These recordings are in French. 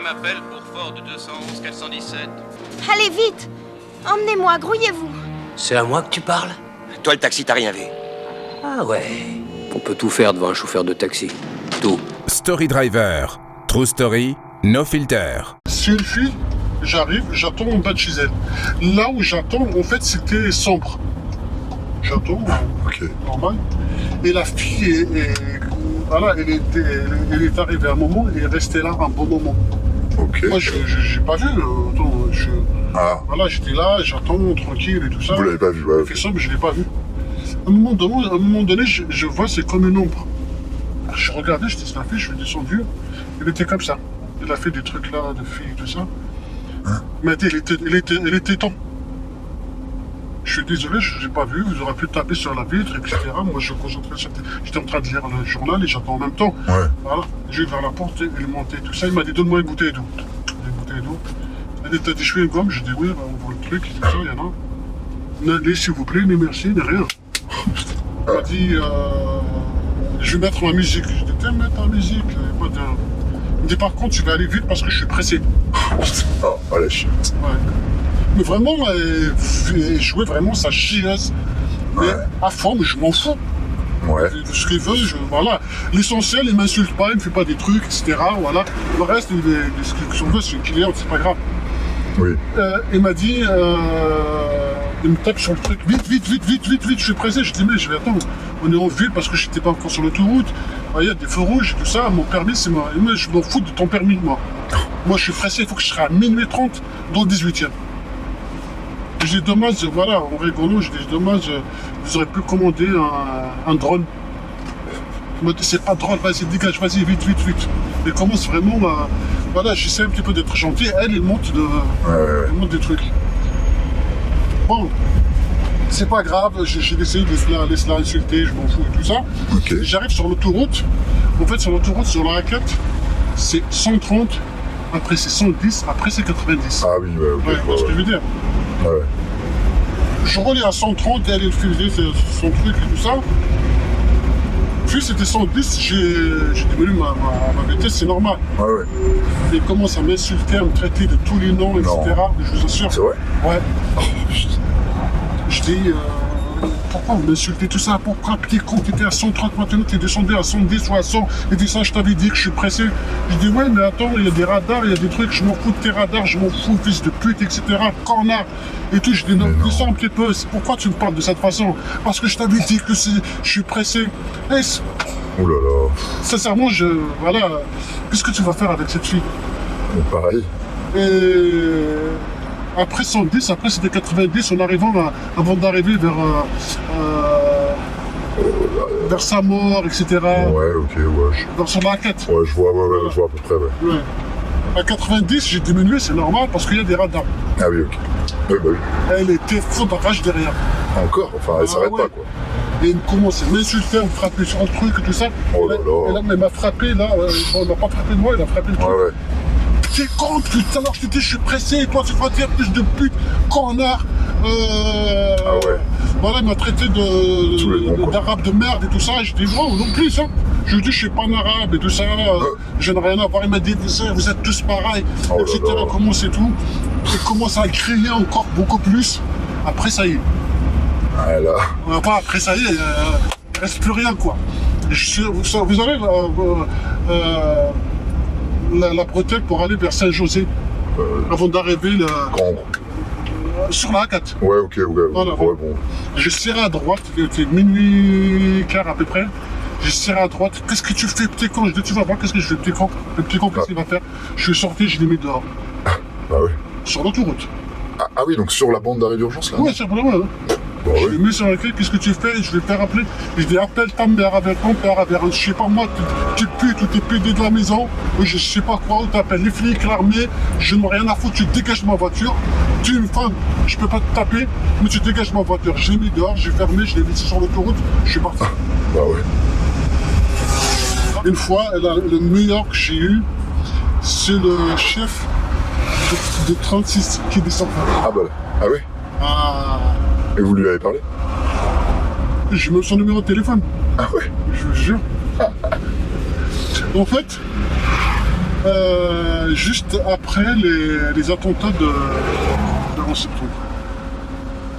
Deuxième appel pour Ford 211 417. Allez vite! Emmenez-moi, grouillez-vous! C'est à moi que tu parles? Toi, le taxi, t'as rien vu. Ah ouais. On peut tout faire devant un chauffeur de taxi. Tout. Story Driver. True Story. No filter. C'est une fille, j'arrive, j'attends en bas de chez elle. Là où j'attends, en fait, c'était sombre. J'attends, normal. Et la fille, voilà, elle est arrivée à un moment et est restée là un bon moment. Ok. Moi, j'ai pas vu. Voilà, j'étais là, j'attends, tranquille et tout ça. Vous l'avez pas vu, ouais. Il fait sombre, je l'ai pas vu. À un moment donné, je vois, c'est comme une ombre. Je regardais, j'étais sur la fille, je suis descendu. Elle était comme ça. Elle a fait des trucs là, de filles et tout ça. Elle m'a dit, elle était temps. Je suis désolé, je n'ai pas vu, vous aurez pu taper sur la vitre, etc. Moi, j'étais en train de lire le journal et j'attends en même temps. Ouais. Voilà. J'ai ouvert la porte, il est monté, tout ça. Il m'a dit, donne-moi une bouteille d'eau. Une bouteille d'eau. Elle dit, t'as des cheveux et gomme? J'ai dit, oui, on voit le truc, et tout ça, il y en a. N'allez, s'il vous plaît, ni merci, ni rien. Il m'a dit, je vais mettre ma musique. Je dis, tiens, mettre ta musique, pas de... Il me dit, par contre, tu vas aller vite parce que je suis pressé. Oh, la chienne. Ouais. Mais vraiment, elle jouait vraiment sa chieuse. Mais à fond, mais je m'en fous. Ouais. Ce qu'il veut, voilà. L'essentiel, il m'insulte pas, il me fait pas des trucs, etc. Voilà. Le reste, ce qu'on veut, c'est une cliente, c'est pas grave. Oui. Il m'a dit, il me tape sur le truc, vite, je suis pressé. Je dis, mais je vais attendre. On est en ville parce que j'étais pas encore sur l'autoroute. Il y a des feux rouges et tout ça. Mon permis, c'est moi. Moi, je m'en fous de ton permis, moi. Moi, je suis pressé, il faut que je serai à minuit 30 dans le 18e. J'ai dommage, voilà, en rigolant, j'ai dit dommage, vous aurez pu commander un drone. Il m'a dit, c'est pas drôle, vas-y, dégage, vas-y, vite. Il commence vraiment à... Voilà, j'essaie un petit peu d'être gentil, elle monte, elle monte des trucs. Bon, c'est pas grave, j'ai essayé de laisser la insulter, je m'en fous et tout ça. Okay. J'arrive sur l'autoroute, en fait, sur l'autoroute, sur la raquette, c'est 130, après c'est 110, après c'est 90. Ah oui, ouais, ce que je veux dire. Ouais. Je roulais à 130 et elle faisait son truc et tout ça. Puis c'était 110, j'ai diminué ma vitesse, c'est normal. Ouais. Il commence à m'insulter, à me traiter de tous les noms, etc. Mais je vous assure. C'est vrai? Ouais. Je dis, pourquoi vous m'insultez tout ça? Pourquoi, petit con, t'étais à 130 maintenant, t'es descendu à 110 ou à 100, et dis ça, je t'avais dit que je suis pressé. Je dis, ouais, mais attends, il y a des radars, il y a des trucs, je m'en fous de tes radars, je m'en fous, fils de pute, etc. Connard. Et tout, je dis, non, descends un petit peu, pourquoi tu me parles de cette façon? Parce que je t'avais dit que je suis pressé. Hey, oh là là. Sincèrement, voilà, qu'est-ce que tu vas faire avec cette fille? Pareil. Et après 110, après c'était 90, en arrivant avant d'arriver vers sa mort, etc. Ouais, ok, ouais. Dans son maquette. Ouais, je vois à peu près, ouais. À 90, j'ai diminué, c'est normal, parce qu'il y a des radars. Ah oui, ok. Ouais, bah oui. Elle était fou de rage derrière. Encore? Enfin, elle s'arrête pas, quoi. Et il commence à m'insulter, à me frapper sur le truc et tout ça. Oh là là. Et là, elle m'a frappé, là, bon, il m'a pas frappé de moi, il a frappé le truc. Ouais. T'es con, tout à l'heure je te dis je suis pressé, et toi tu vas dire plus de pute, connard. Ah ouais. Voilà, il m'a traité d'arabe de merde et tout ça, et je dis non plus, hein. Je lui dis je suis pas un arabe et tout ça, je n'ai rien à voir, il m'a dit vous êtes tous pareils, etc. Comment c'est tout. Il commence à crier encore beaucoup plus, après ça y est. Ah là. Après ça y est, il reste plus rien quoi. Vous savez, la bretelle pour aller vers Saint-José, avant d'arriver sur la A4. Ouais, ok, voilà, ouais, bon. J'ai serré à droite, c'était minuit quart à peu près. J'ai serré à droite. Qu'est-ce que tu fais, petit con? Je dis, tu vas voir, qu'est-ce que je fais, petit con? Le petit con, qu'est-ce qu'il va faire? Je suis sorti, je l'ai mis dehors. Bah oui. Sur l'autoroute. Ah oui, donc sur la bande d'arrêt d'urgence là? Ouais, c'est vraiment. Hein. Bah, je l'ai mis sur la clé, qu'est-ce que tu fais? Je vais te faire appeler. Je dis, appelle ta mère avec ton père, avec je sais pas moi, tu putes ou t'es pédé de la maison, ou je sais pas quoi, ou t'appelles les flics, l'armée, je n'ai rien à foutre, tu dégages ma voiture. Tu es une femme, je peux pas te taper, mais tu dégages ma voiture. Je l'ai mis dehors, j'ai fermé, je l'ai laissé sur l'autoroute, je suis parti. Bah ouais. Une fois, le meilleur que j'ai eu, c'est le chef de 36 qui descend. Ah bah, ah ouais? Ah. Et vous lui avez parlé? J'ai même son numéro de téléphone. Ah ouais? Je vous jure. En fait, Juste après les attentats de 11 septembre.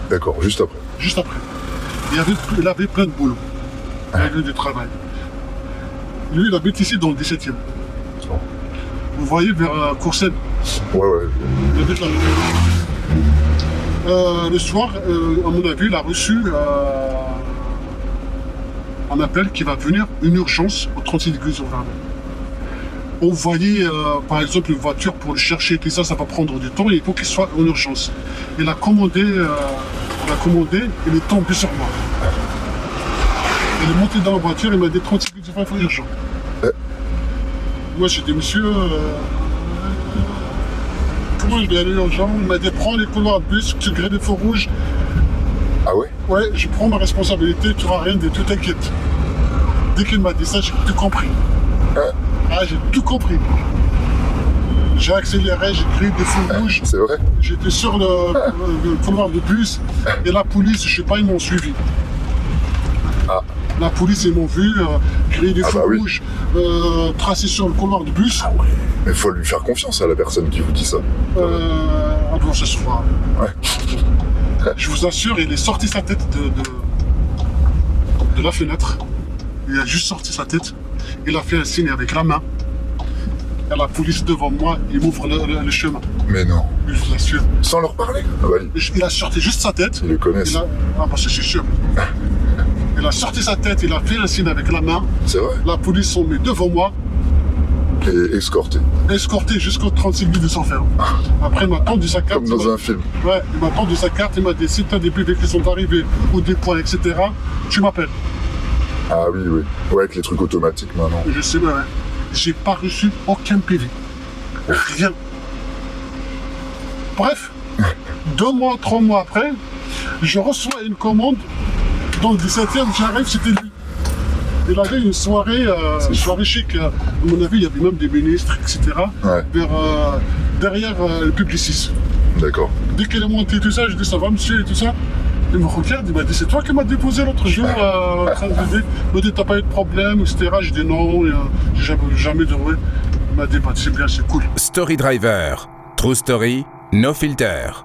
D'accord, juste après. Juste après. Il avait plein de boulot. Il avait du travail. Lui, il habite ici dans le 17e. Bon. Vous voyez vers Courcelles. Ouais, ouais. Il habite là. Le soir, à mon avis, il a reçu un appel qui va venir, une urgence au 36 églises au Verdun. On voyait, par exemple, une voiture pour le chercher, tout ça, ça va prendre du temps et il faut qu'il soit en urgence. Il a commandé, il est tombé sur moi. Il est monté dans la voiture, il m'a dit 36 églises au Verdun, il faut urgent. Moi, j'ai dit, monsieur, comment il est allé urgent? Il m'a dit, prends les couloirs de bus, tu grées des feux rouges. Ah ouais? Ouais, je prends ma responsabilité, tu n'auras rien dit, tout t'inquiète. Dès qu'il m'a dit ça, j'ai tout compris. J'ai tout compris. J'ai accéléré, j'ai créé des feux rouges. C'est vrai? J'étais sur le couloir de bus et la police, je sais pas, ils m'ont suivi. La police, ils m'ont vu créer des feux rouges, tracer sur le couloir de bus. Mais faut lui faire confiance à la personne qui vous dit ça. Bon, ce soir. Ouais. Je vous assure, il est sorti sa tête de la fenêtre. Il a juste sorti sa tête. Il a fait un signe avec la main. Et la police devant moi, il m'ouvre le chemin. Mais non. Je vous assure. Sans leur parler? Ah bah, Il a sorti juste sa tête. ils le connaissent. Je suis sûr. Il a sorti sa tête, il a fait un signe avec la main. C'est vrai? La police sont mis devant moi, Et escorté. escorté jusqu'au 36 000 de s'enferme. Après, il m'a tendu sa carte. Comme dans un film. Ouais, il m'a tendu sa carte, il m'a dit si tu as des PV qui sont arrivés ou des points, etc., tu m'appelles. Ah oui, oui. Ouais, avec les trucs automatiques maintenant. Je sais, ouais. J'ai pas reçu aucun PV. Rien. Bref, 2 mois, 3 mois après, je reçois une commande dans le 17e, j'arrive, c'était lui. Il avait une soirée chic. À mon avis, il y avait même des ministres, etc. Ouais. Derrière le Publicis. D'accord. Dès qu'il est monté tout ça, je dis ça va monsieur et tout ça. Il me regarde, il m'a dit c'est toi qui m'as déposé l'autre jour il m'a dit t'as pas eu de problème, etc. Je dis non, j'ai jamais de bruit. Il m'a dit bah c'est bien, c'est cool. Story Driver. True Story, no filter.